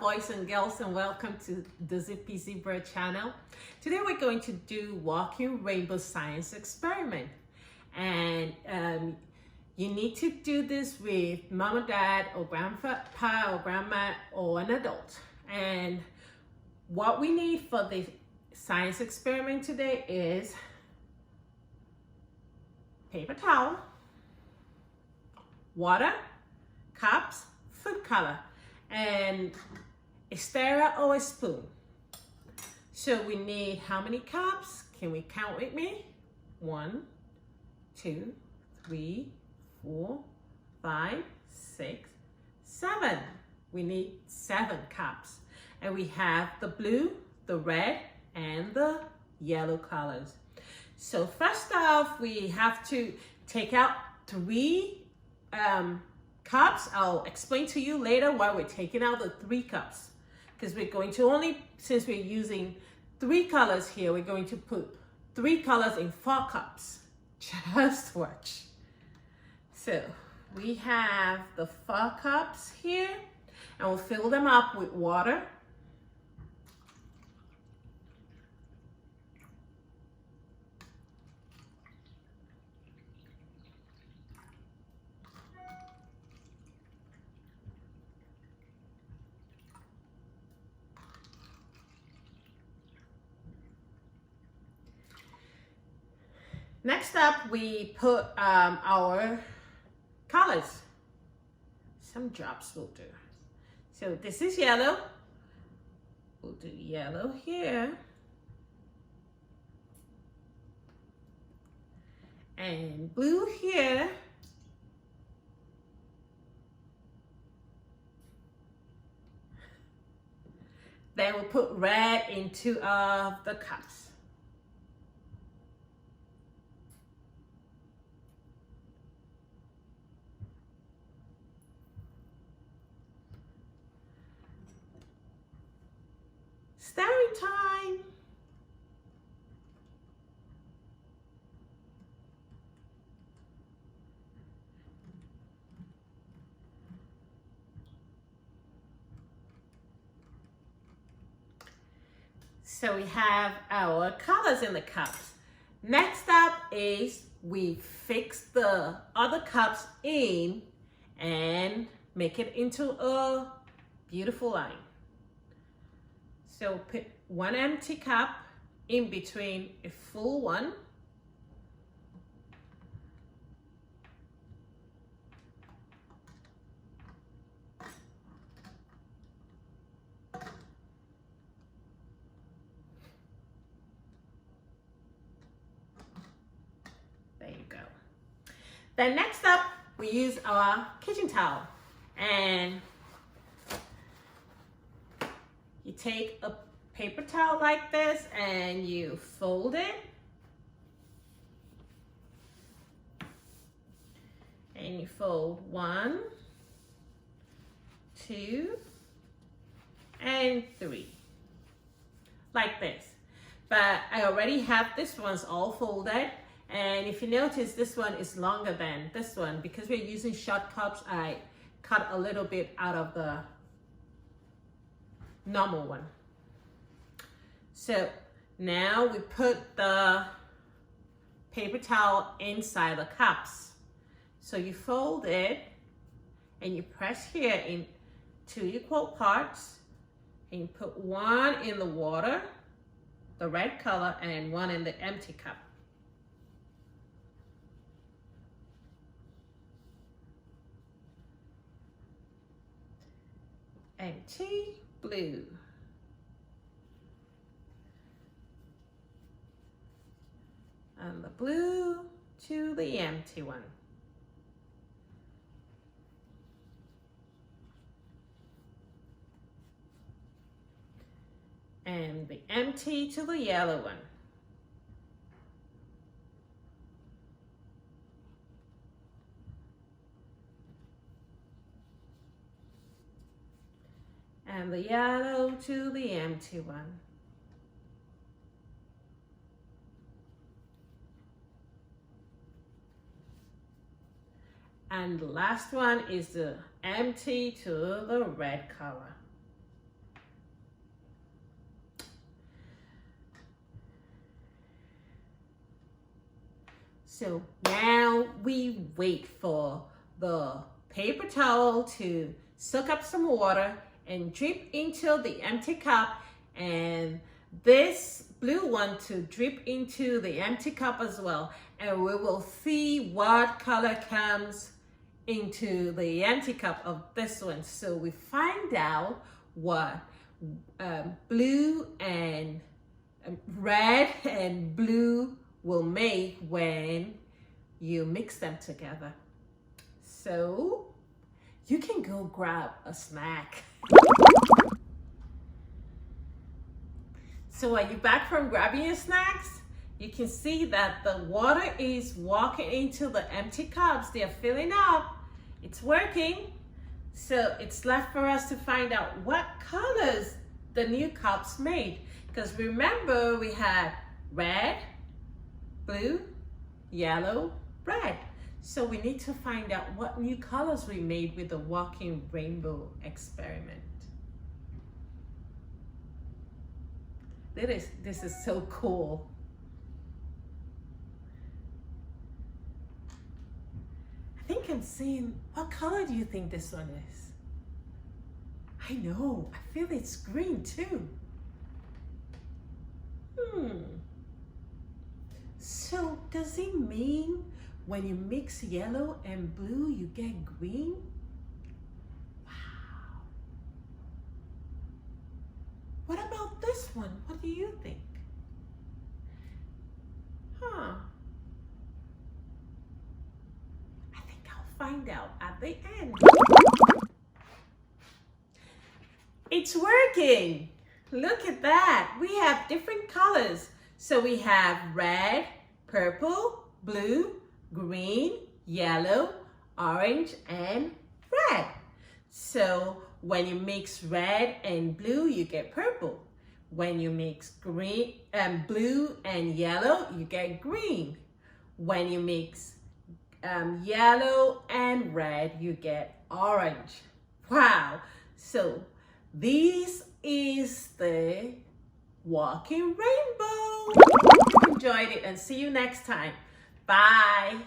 boys and girls, and welcome to the Zippy Zebra channel. Today we're going to do walking rainbow science experiment, and you need to do this with mom or dad or grandpa or grandma or an adult. And what we need for the science experiment today is paper towel, water, cups, food color, and a stirrer or a spoon. So we need how many cups? Can we count with me? 1, 2, 3, 4, 5, 6, 7. We need 7 cups. And we have the blue, the red, and the yellow colors. So first off, we have to take out 3 cups. I'll explain to you later why we're taking out the 3 cups, because we're going to since we're using 3 colors here, we're going to put 3 colors in 4 cups. Just watch. So we have the 4 cups here, and we'll fill them up with water. Next up, we put our colors. Some drops will do. So this is yellow. We'll do yellow here. And blue here. Then we'll put red in 2 of the cups. Stirring time. So we have our colors in the cups. Next up is we fix the other cups in and make it into a beautiful line. So put 1 empty cup in between a full one. There you go. Then next up, we use our kitchen towel, and you take a paper towel like this and you fold it. And you fold 1, 2, and 3. Like this. But I already have this one's all folded. And if you notice, this one is longer than this one. Because we're using short cups, I cut a little bit out of the normal one. So now we put the paper towel inside the cups. So you fold it and you press here in 2 equal parts, and you put 1 in the water, the red color, and 1 in the empty cup. Empty, blue. And the blue to the empty one. And the empty to the yellow one. And the yellow to the empty one. And the last one is the empty to the red color. So now we wait for the paper towel to soak up some water and drip into the empty cup, and this blue one to drip into the empty cup as well. And we will see what color comes into the empty cup of this one. So we find out what blue and red and blue will make when you mix them together. So you can go grab a snack. So are you back from grabbing your snacks? You can see that the water is walking into the empty cups. They're filling up. It's working. So it's left for us to find out what colors the new cups made. Because remember, we had red, blue, yellow, red. So we need to find out what new colors we made with the walking rainbow experiment. This is so cool. I think I'm seeing, what color do you think this one is? I know, I feel it's green too. So does it mean when you mix yellow and blue, you get green? Wow. What about this one? What do you think? I think I'll find out at the end. It's working. Look at that. We have different colors. So we have red, purple, blue, green, yellow, orange, and red. So when you mix red and blue, you get purple. When you mix green and blue and yellow, you get green. When you mix yellow and red, you get orange. Wow. So this is the walking rainbow. Hope you enjoyed it and see you next time. Bye.